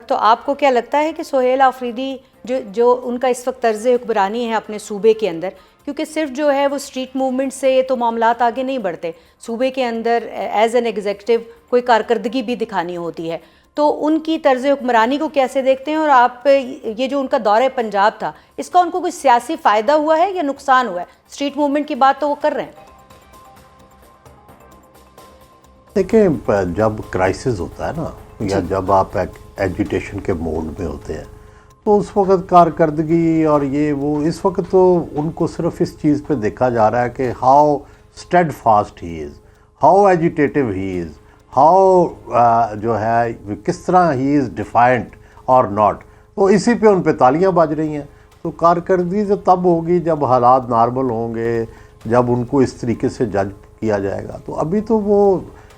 तो आपको क्या लगता है कि सोहेल आफरीदी जो उनका इस वक्त तर्ज हुक्मरानी है अपने सूबे के अंदर, क्योंकि सिर्फ जो है वो स्ट्रीट मूवमेंट से तो मामलात आगे नहीं बढ़ते, सूबे के अंदर एज एन एग्जीक्यूटिव कोई कारकर्दगी भी दिखानी होती है, तो उनकी तर्ज हुक्मरानी को कैसे देखते हैं? और आप ये जो उनका दौरे पंजाब था, इसका उनको कोई सियासी फ़ायदा हुआ है या नुकसान हुआ है? स्ट्रीट मूवमेंट की बात तो वो कर रहे हैं। देखें, जब क्राइसिस होता है ना, या जब आप एजिटेशन के मोड में होते हैं, तो उस वक्त कारकर्दगी और ये वो, इस वक्त तो उनको सिर्फ इस चीज़ पे देखा जा रहा है कि how steadfast he is, how agitative he is, how जो है किस तरह ही इज़ डिफाइंट और नॉट। तो इसी पे उन पे तालियां बज रही हैं। तो कारकर्दगी तो तब होगी जब हालात नॉर्मल होंगे, जब उनको इस तरीके से जज किया जाएगा। तो अभी तो वो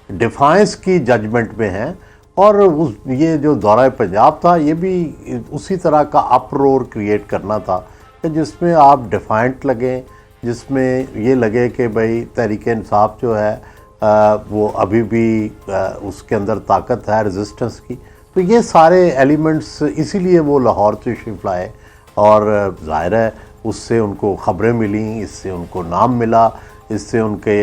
डिफाइंस की जजमेंट में हैं। और ये जो दौरा पंजाब था, ये भी उसी तरह का अपरोर क्रिएट करना था कि जिसमें आप डिफाइंट लगें, जिसमें ये लगे कि भाई तहरीक इंसाफ जो है वो अभी भी उसके अंदर ताकत है रेजिस्टेंस की। तो ये सारे एलिमेंट्स इसीलिए वो लाहौर तशरीफ़ लाए, और ज़ाहिर है उससे उनको ख़बरें मिली, इससे उनको नाम मिला, इससे उनके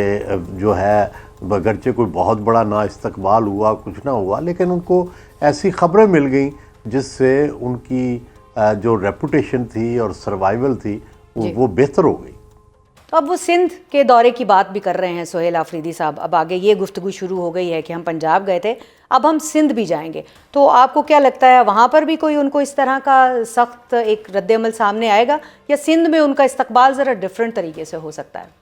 जो है बगरचे कोई बहुत बड़ा ना इस्तकबाल हुआ, कुछ ना हुआ, लेकिन उनको ऐसी ख़बरें मिल गई जिससे उनकी जो रेपुटेशन थी और सर्वाइवल थी वो बेहतर हो गई। तो अब वो सिंध के दौरे की बात भी कर रहे हैं सोहेल आफरीदी साहब। अब आगे ये गुफ्तगू शुरू हो गई है कि हम पंजाब गए थे, अब हम सिंध भी जाएंगे। तो आपको क्या लगता है, वहाँ पर भी कोई उनको इस तरह का सख्त एक रद्द-ए-अमल सामने आएगा, या सिंध में उनका इस्तकबाल ज़रा डिफरेंट तरीके से हो सकता है?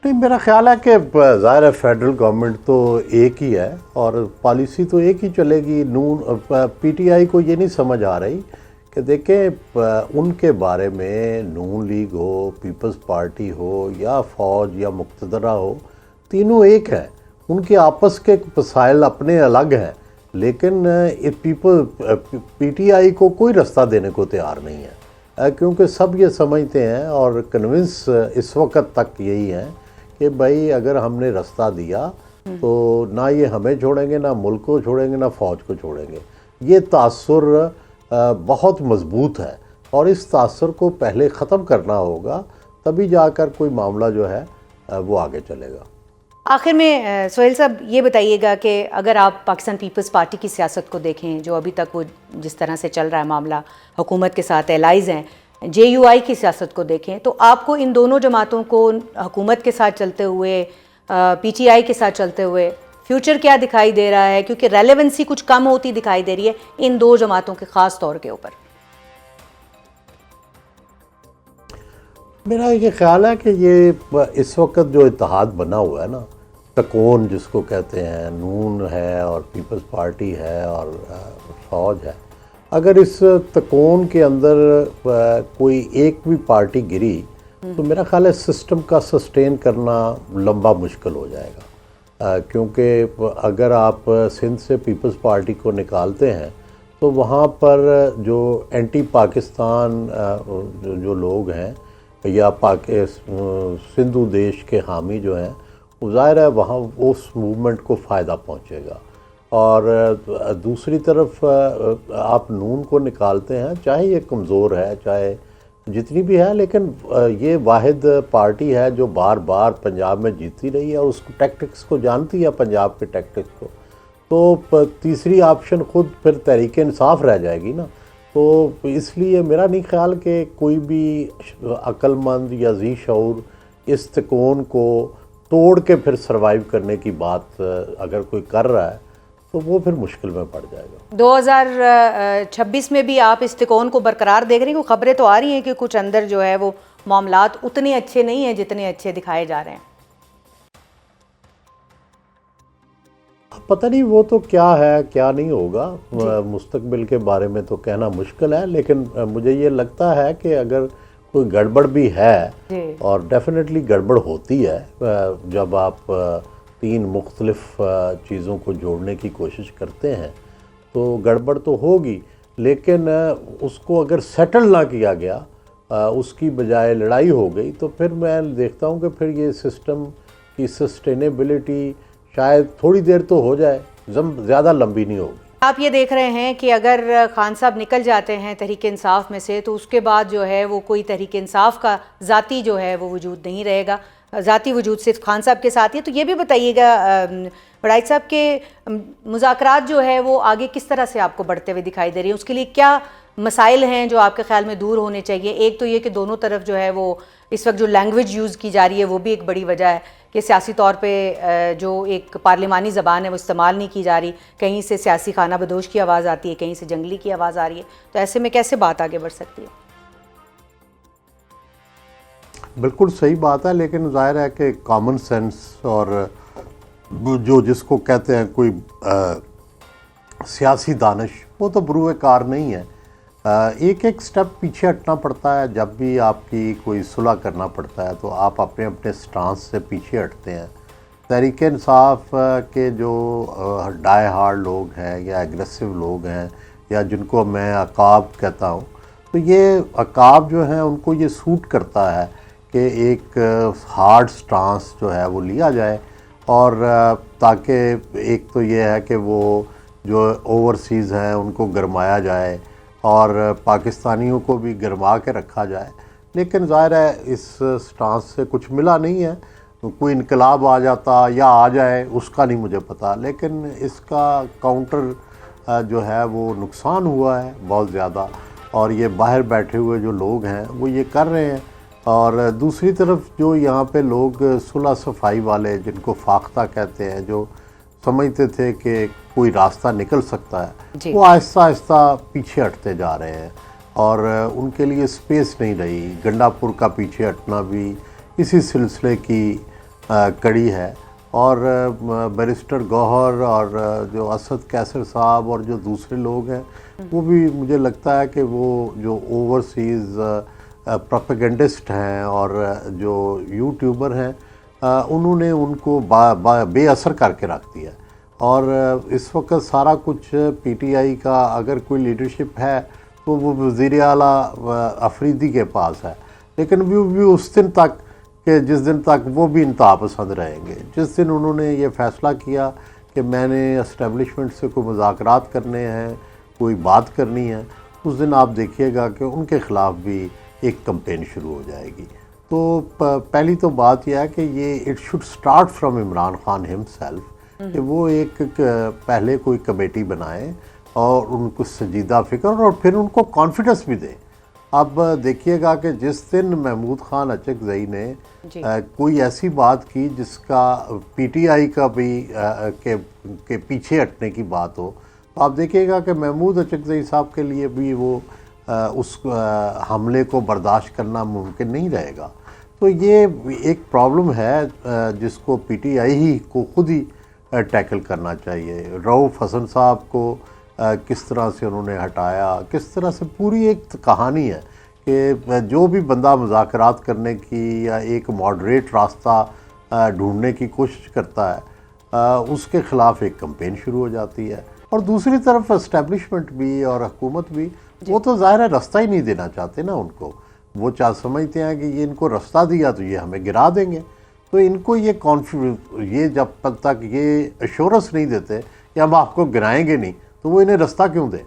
नहीं, मेरा ख्याल है कि ज़ाहिर है फेडरल गवर्नमेंट तो एक ही है और पॉलिसी तो एक ही चलेगी। नून पीटीआई को ये नहीं समझ आ रही कि देखें, उनके बारे में नून लीग हो, पीपल्स पार्टी हो, या फ़ौज या मुक़्तदरा हो, तीनों एक हैं। उनके आपस के मसाइल अपने अलग हैं, लेकिन पीटीआई को कोई रास्ता देने को तैयार नहीं है, क्योंकि सब ये समझते हैं और कन्विंस इस वक्त तक यही है कि भाई अगर हमने रास्ता दिया तो ना ये हमें छोड़ेंगे, ना मुल्क को छोड़ेंगे, ना फ़ौज को छोड़ेंगे। ये तासुर बहुत मजबूत है और इस तासुर को पहले ख़त्म करना होगा, तभी जाकर कोई मामला जो है वो आगे चलेगा। आखिर में सोहेल साहब ये बताइएगा कि अगर आप पाकिस्तान पीपल्स पार्टी की सियासत को देखें, जो अभी तक वो जिस तरह से चल रहा है मामला, हुकूमत के साथ एलाइज हैं, जेयूआई की सियासत को देखें, तो आपको इन दोनों जमातों को हुकूमत के साथ चलते हुए, पीटीआई के साथ चलते हुए फ्यूचर क्या दिखाई दे रहा है? क्योंकि रेलेवेंसी कुछ कम होती दिखाई दे रही है इन दो जमातों के ख़ास तौर के ऊपर। मेरा ये ख्याल है कि ये इस वक्त जो इत्तेहाद बना हुआ है ना, तकोन जिसको कहते हैं, नून है और पीपल्स पार्टी है और फ़ौज है, अगर इस तकोन के अंदर कोई एक भी पार्टी गिरी तो मेरा ख्याल है सिस्टम का सस्टेन करना लंबा मुश्किल हो जाएगा। क्योंकि अगर आप सिंध से पीपल्स पार्टी को निकालते हैं तो वहाँ पर जो एंटी पाकिस्तान जो लोग हैं या सिंधु देश के हामी जो हैं, ज़ाहिर है वहाँ उस मूवमेंट को फ़ायदा पहुँचेगा। और दूसरी तरफ आप नून को निकालते हैं, चाहे ये कमज़ोर है, चाहे जितनी भी है, लेकिन ये वाहिद पार्टी है जो बार बार पंजाब में जीती रही है और उसको टैक्टिक्स को जानती है, पंजाब के टैक्टिक्स को। तो तीसरी ऑप्शन खुद फिर तहरीक इंसाफ रह जाएगी ना। तो इसलिए मेरा नहीं ख्याल कि कोई भी अक्लमंद या जी शऊर इस तकोन को तोड़ के फिर सर्वाइव करने की बात अगर कोई कर रहा है तो वो फिर मुश्किल में पड़ जाएगा। 2026 में भी आप इस तिकोन को बरकरार देख रही हैं? खबरें तो आ रही हैं कि कुछ अंदर जो है वो मामलात उतने अच्छे नहीं हैं जितने अच्छे दिखाए जा रहे हैं। पता नहीं वो तो क्या है क्या नहीं होगा, मुस्तकबिल के बारे में तो कहना मुश्किल है, लेकिन मुझे ये लगता है कि अगर कोई गड़बड़ भी है, और डेफिनेटली गड़बड़ होती है जब आप तीन मुख्तलिफ चीज़ों को जोड़ने की कोशिश करते हैं, तो गड़बड़ तो होगी, लेकिन उसको अगर सेटल ना किया गया, उसकी बजाय लड़ाई हो गई, तो फिर मैं देखता हूँ कि फिर ये सिस्टम की सस्टेनेबिलिटी शायद थोड़ी देर तो हो जाए, ज़्यादा लंबी नहीं होगी। आप ये देख रहे हैं कि अगर खान साहब निकल जाते हैं तहरीक इंसाफ में से तो उसके बाद जो है वो कोई तहरीक इंसाफ का ज़ाती जो है वो वजूद नहीं रहेगा, ज़ाती वजूद सिर्फ खान साहब के साथ ही। तो ये भी बताइएगा बड़ाई साहब के मुज़ाकरात जो है वो आगे किस तरह से आपको बढ़ते हुए दिखाई दे रही है, उसके लिए क्या मसाइल हैं जो आपके ख्याल में दूर होने चाहिए? एक तो ये कि दोनों तरफ जो है वो इस वक्त जो लैंग्वेज यूज़ की जा रही है वो भी एक बड़ी वजह है कि सियासी तौर पे जो एक पार्लिमानी ज़बान है वो इस्तेमाल नहीं की जा रही, कहीं से सियासी खाना बदोश की आवाज़ आती है, कहीं से जंगली की आवाज़ आ रही है। तो ऐसे में कैसे बात आगे बढ़ सकती है? बिल्कुल सही बात है, लेकिन जाहिर है कि कॉमन सेंस और जो जिसको कहते हैं कोई सियासी दानिश, वो तो बरूए कार नहीं है। एक एक स्टेप पीछे हटना पड़ता है। जब भी आपकी कोई सुलह करना पड़ता है तो आप अपने अपने स्टांस से पीछे हटते हैं। तहरीक इंसाफ के जो डाई हार्ड लोग हैं या एग्रेसिव लोग हैं या जिनको मैं अकाब कहता हूँ, तो ये अकाब जो हैं उनको ये सूट करता है कि एक हार्ड स्टांस जो है वो लिया जाए, और ताकि एक तो ये है कि वो जो ओवरसीज़ हैं उनको गरमाया जाए और पाकिस्तानियों को भी गरमा के रखा जाए। लेकिन ज़ाहिर है इस स्टांस से कुछ मिला नहीं है। कोई इनकलाब आ जाता या आ जाए उसका नहीं मुझे पता, लेकिन इसका काउंटर जो है वो नुकसान हुआ है बहुत ज़्यादा, और ये बाहर बैठे हुए जो लोग हैं वो ये कर रहे हैं। और दूसरी तरफ जो यहाँ पे लोग सुलह सफाई वाले, जिनको फाख्ता कहते हैं, जो समझते थे कि कोई रास्ता निकल सकता है, वो आहिस्ता आहिस्ता पीछे हटते जा रहे हैं और उनके लिए स्पेस नहीं रही। गंडापुर का पीछे हटना भी इसी सिलसिले की कड़ी है। और बैरिस्टर गौहर और जो असद कैसर साहब और जो दूसरे लोग हैं, वो भी मुझे लगता है कि वो जो ओवरसीज़ प्रोपेगेंडिस्ट हैं और जो यूट्यूबर हैं, उन्होंने उनको बेअसर करके रख दिया। और इस वक्त सारा कुछ पीटीआई का अगर कोई लीडरशिप है तो वो वज़ीर आला अफरीदी के पास है, लेकिन वो भी उस दिन तक कि जिस दिन तक वो भी इंतहा पसंद रहेंगे। जिस दिन उन्होंने ये फ़ैसला किया कि मैंने इस्टेब्लिशमेंट से कोई मुज़ाकरात करने हैं, कोई बात करनी है, उस दिन आप देखिएगा कि उनके ख़िलाफ़ भी एक कैंपेन शुरू हो जाएगी। तो पहली तो बात यह है कि ये it should start from Imran Khan himself, कि वो एक पहले कोई कमेटी बनाए और उनको संजीदा फ़िक्र और फिर उनको कॉन्फिडेंस भी दें। अब देखिएगा कि जिस दिन महमूद खान अचकज़ई ने कोई ऐसी बात की जिसका पीटीआई का भी के पीछे हटने की बात हो, तो आप देखिएगा कि महमूद अचकज़ई साहब के लिए भी वो उस हमले को बर्दाश्त करना मुमकिन नहीं रहेगा। तो ये एक प्रॉब्लम है जिसको पीटीआई ही को खुद ही टैकल करना चाहिए। रऊफ़ हसन साहब को किस तरह से उन्होंने हटाया, किस तरह से, पूरी एक कहानी है कि जो भी बंदा मुज़ाकरात करने की या एक मॉडरेट रास्ता ढूंढने की कोशिश करता है, उसके ख़िलाफ़ एक कैंपेन शुरू हो जाती है। और दूसरी तरफ इस्टेब्लिशमेंट भी और हुकूमत भी, वो तो ज़ाहिर है रास्ता ही नहीं देना चाहते ना उनको। वो समझते हैं कि ये इनको रास्ता दिया तो ये हमें गिरा देंगे। तो इनको ये जब तक ये एश्योरेंस नहीं देते कि हम आपको गिराएंगे नहीं, तो वो इन्हें रास्ता क्यों दें।